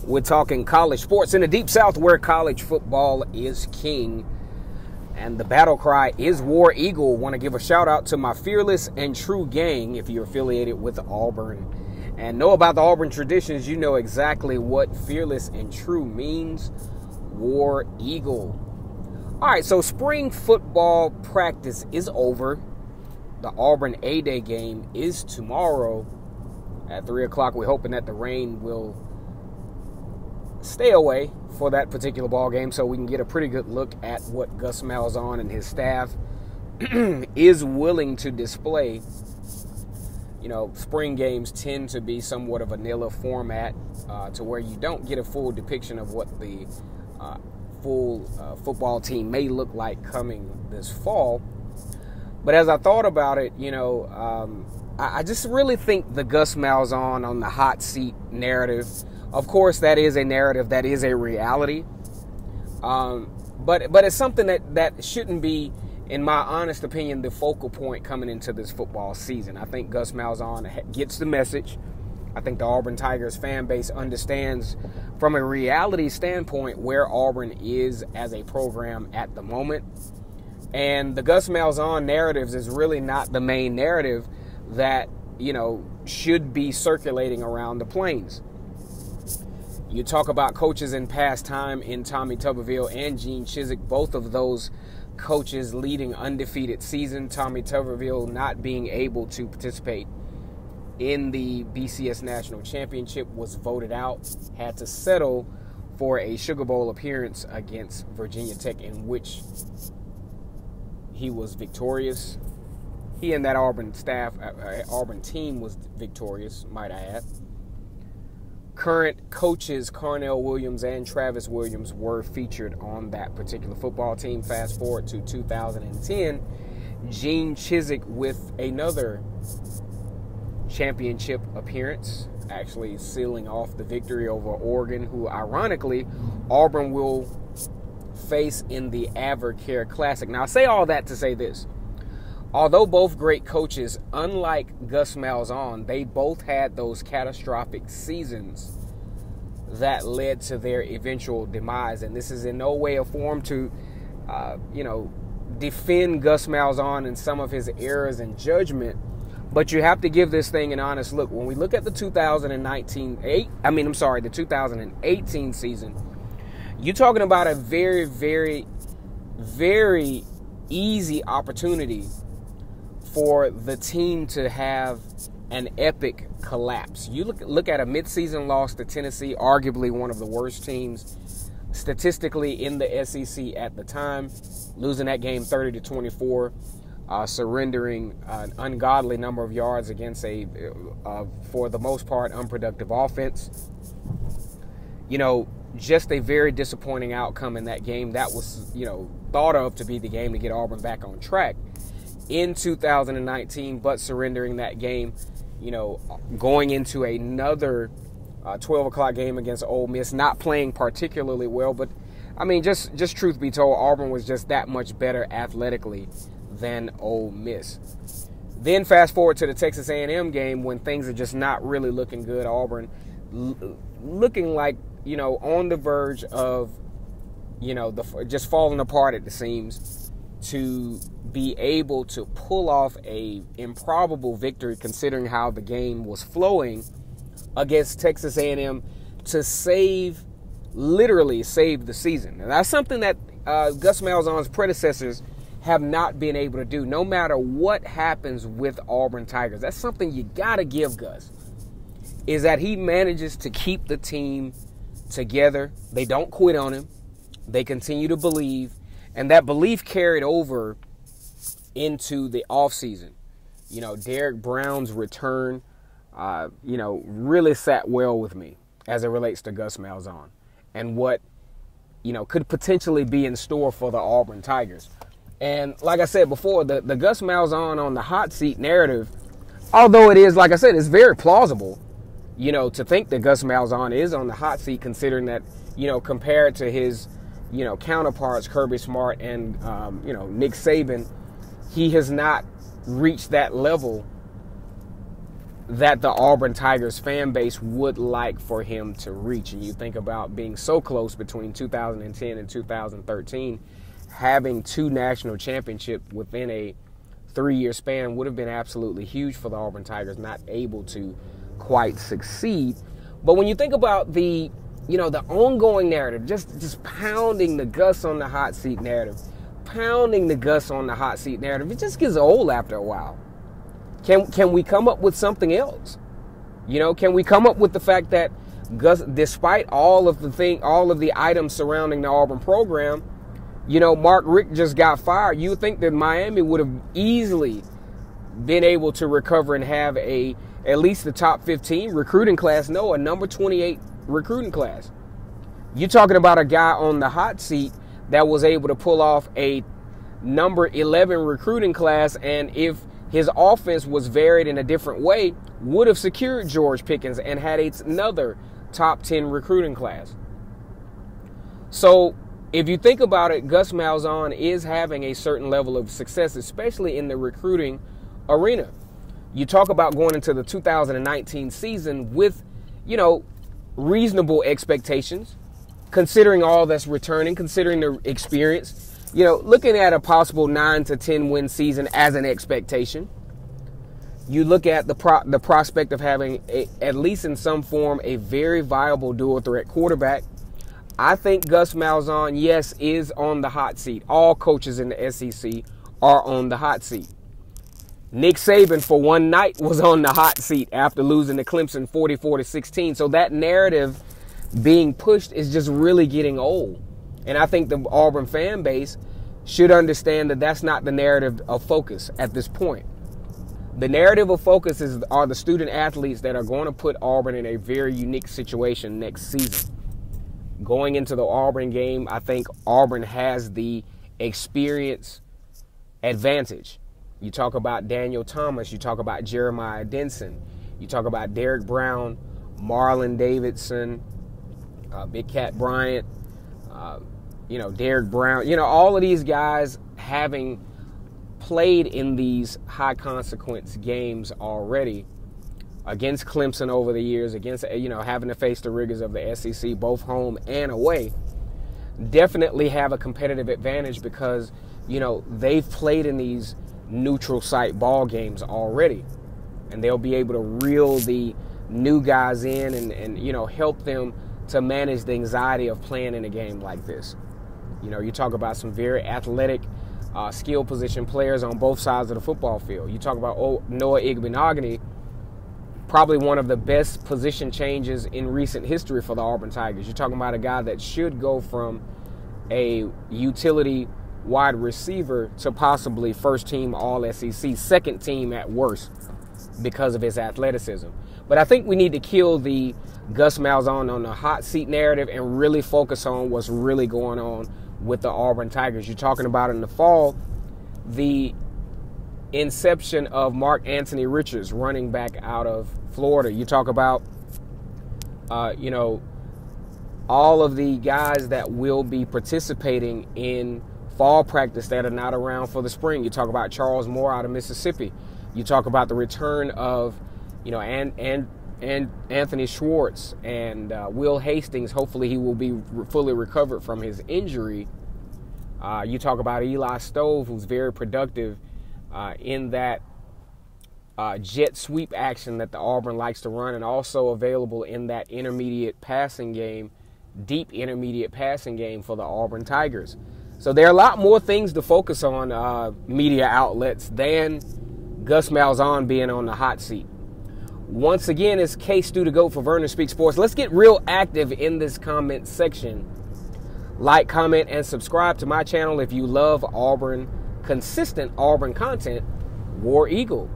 We're talking college sports in the Deep South, where college football is king. And the battle cry is War Eagle. Want to give a shout out to my fearless and true gang if you're affiliated with Auburn and know about the Auburn traditions. You know exactly what fearless and true means. War Eagle. All right, so spring football practice is over. The Auburn A-Day game is tomorrow at 3 o'clock. We're hoping that the rain will stay away for that particular ball game so we can get a pretty good look at what Gus Malzahn and his staff is willing to display. You know, spring games tend to be somewhat of a vanilla format to where you don't get a full depiction of what the full football team may look like coming this fall. But as I thought about it, you know, I just really think the Gus Malzahn on the hot seat narrative, of course, that is a narrative, that is a reality. But it's something that shouldn't be, in my honest opinion, the focal point coming into this football season. I think Gus Malzahn gets the message. I think the Auburn Tigers fan base understands from a reality standpoint where Auburn is as a program at the moment. And the Gus Malzahn narratives is really not the main narrative that, you know, should be circulating around the plains. You talk about coaches in past time in Tommy Tuberville and Gene Chizik, both of those coaches leading undefeated season. Tommy Tuberville not being able to participate in the BCS National Championship, was voted out, had to settle for a Sugar Bowl appearance against Virginia Tech, in which he was victorious. He and that Auburn staff, Auburn team was victorious, might I add. Current coaches Carnell Williams and Travis Williams were featured on that particular football team. Fast forward to 2010, Gene Chizik with another championship appearance, actually sealing off the victory over Oregon, who ironically Auburn will face in the AdvoCare Classic. Now I say all that to say this. Although both great coaches, unlike Gus Malzahn, they both had those catastrophic seasons that led to their eventual demise. And this is in no way a form to, defend Gus Malzahn and some of his errors in judgment. But you have to give this thing an honest look. When we look at the 2018 season, you're talking about a very, very, very easy opportunity for the team to have an epic collapse. You look at a midseason loss to Tennessee, arguably one of the worst teams statistically in the SEC at the time, losing that game 30-24, surrendering an ungodly number of yards against a, for the most part, unproductive offense. You know, just a very disappointing outcome in that game. That was, thought of to be the game to get Auburn back on track in 2019, but surrendering that game, going into another 12 o'clock game against Ole Miss, not playing particularly well. But, I mean, just truth be told, Auburn was just that much better athletically than Ole Miss. Then fast forward to the Texas A&M game when things are just not really looking good. Auburn looking like, on the verge of, just falling apart at the seams, to be able to pull off a improbable victory considering how the game was flowing against Texas A&M to literally save the season. And that's something that Gus Malzahn's predecessors have not been able to do, no matter what happens with Auburn Tigers. That's something you got to give Gus, is that he manages to keep the team together. They don't quit on him. They continue to believe, and that belief carried over into the offseason. Derek Brown's return, really sat well with me as it relates to Gus Malzahn and what, could potentially be in store for the Auburn Tigers. And like I said before, the Gus Malzahn on the hot seat narrative, although it is, like I said, it's very plausible, to think that Gus Malzahn is on the hot seat, considering that, compared to his, counterparts, Kirby Smart and, Nick Saban, he has not reached that level that the Auburn Tigers fan base would like for him to reach. And you think about being so close between 2010 and 2013, having 2 national championships within a 3-year span would have been absolutely huge for the Auburn Tigers, not able to quite succeed. But when you think about the ongoing narrative, just pounding the Gus on the hot seat narrative, it just gets old after a while. Can we come up with something else? Can we come up with the fact that Gus, despite all of the items surrounding the Auburn program, Mark Richt just got fired. You would think that Miami would have easily been able to recover and have at least the top 15 recruiting class. No, a number 28 recruiting class. You're talking about a guy on the hot seat that was able to pull off a number 11 recruiting class, and if his offense was varied in a different way, would have secured George Pickens and had another top 10 recruiting class. So if you think about it, Gus Malzahn is having a certain level of success, especially in the recruiting arena. You talk about going into the 2019 season with, reasonable expectations, considering all that's returning, considering the experience. Looking at a possible 9 to 10 win season as an expectation. You look at the prospect of having, at least in some form, a very viable dual threat quarterback. I think Gus Malzahn, yes, is on the hot seat. All coaches in the SEC are on the hot seat. Nick Saban, for one night, was on the hot seat after losing to Clemson 44-16. So that narrative being pushed is just really getting old. And I think the Auburn fan base should understand that that's not the narrative of focus at this point. The narrative of focus are the student athletes that are going to put Auburn in a very unique situation next season. Going into the Auburn game, I think Auburn has the experience advantage. You talk about Daniel Thomas, you talk about Jeremiah Denson, you talk about Derek Brown, Marlon Davidson, Big Cat Bryant, Derek Brown, all of these guys having played in these high consequence games already against Clemson over the years, against, having to face the rigors of the SEC, both home and away, definitely have a competitive advantage because, they've played in these neutral site ball games already. And they'll be able to reel the new guys in and help them to manage the anxiety of playing in a game like this. You talk about some very athletic, skill position players on both sides of the football field. You talk about Noah Igbenogany, probably one of the best position changes in recent history for the Auburn Tigers. You're talking about a guy that should go from a utility wide receiver to possibly first team All-SEC, second team at worst because of his athleticism. But I think we need to kill the Gus Malzahn on the hot seat narrative and really focus on what's really going on with the Auburn Tigers. You're talking about in the fall, the inception of Mark Anthony Richards, running back out of Florida. You talk about, all of the guys that will be participating in fall practice that are not around for the spring. You talk about Charles Moore out of Mississippi. You talk about the return of, and Anthony Schwartz and Will Hastings. Hopefully he will be fully recovered from his injury. You talk about Eli Stove, who's very productive in that jet sweep action that the Auburn likes to run, and also available in that intermediate passing game, deep intermediate passing game for the Auburn Tigers. So there are a lot more things to focus on, media outlets, than Gus Malzahn being on the hot seat. Once again, it's K-Stu to go for Vernon Speaks Sports. Let's get real active in this comment section. Like, comment, and subscribe to my channel if you love Auburn, consistent Auburn content. War Eagle.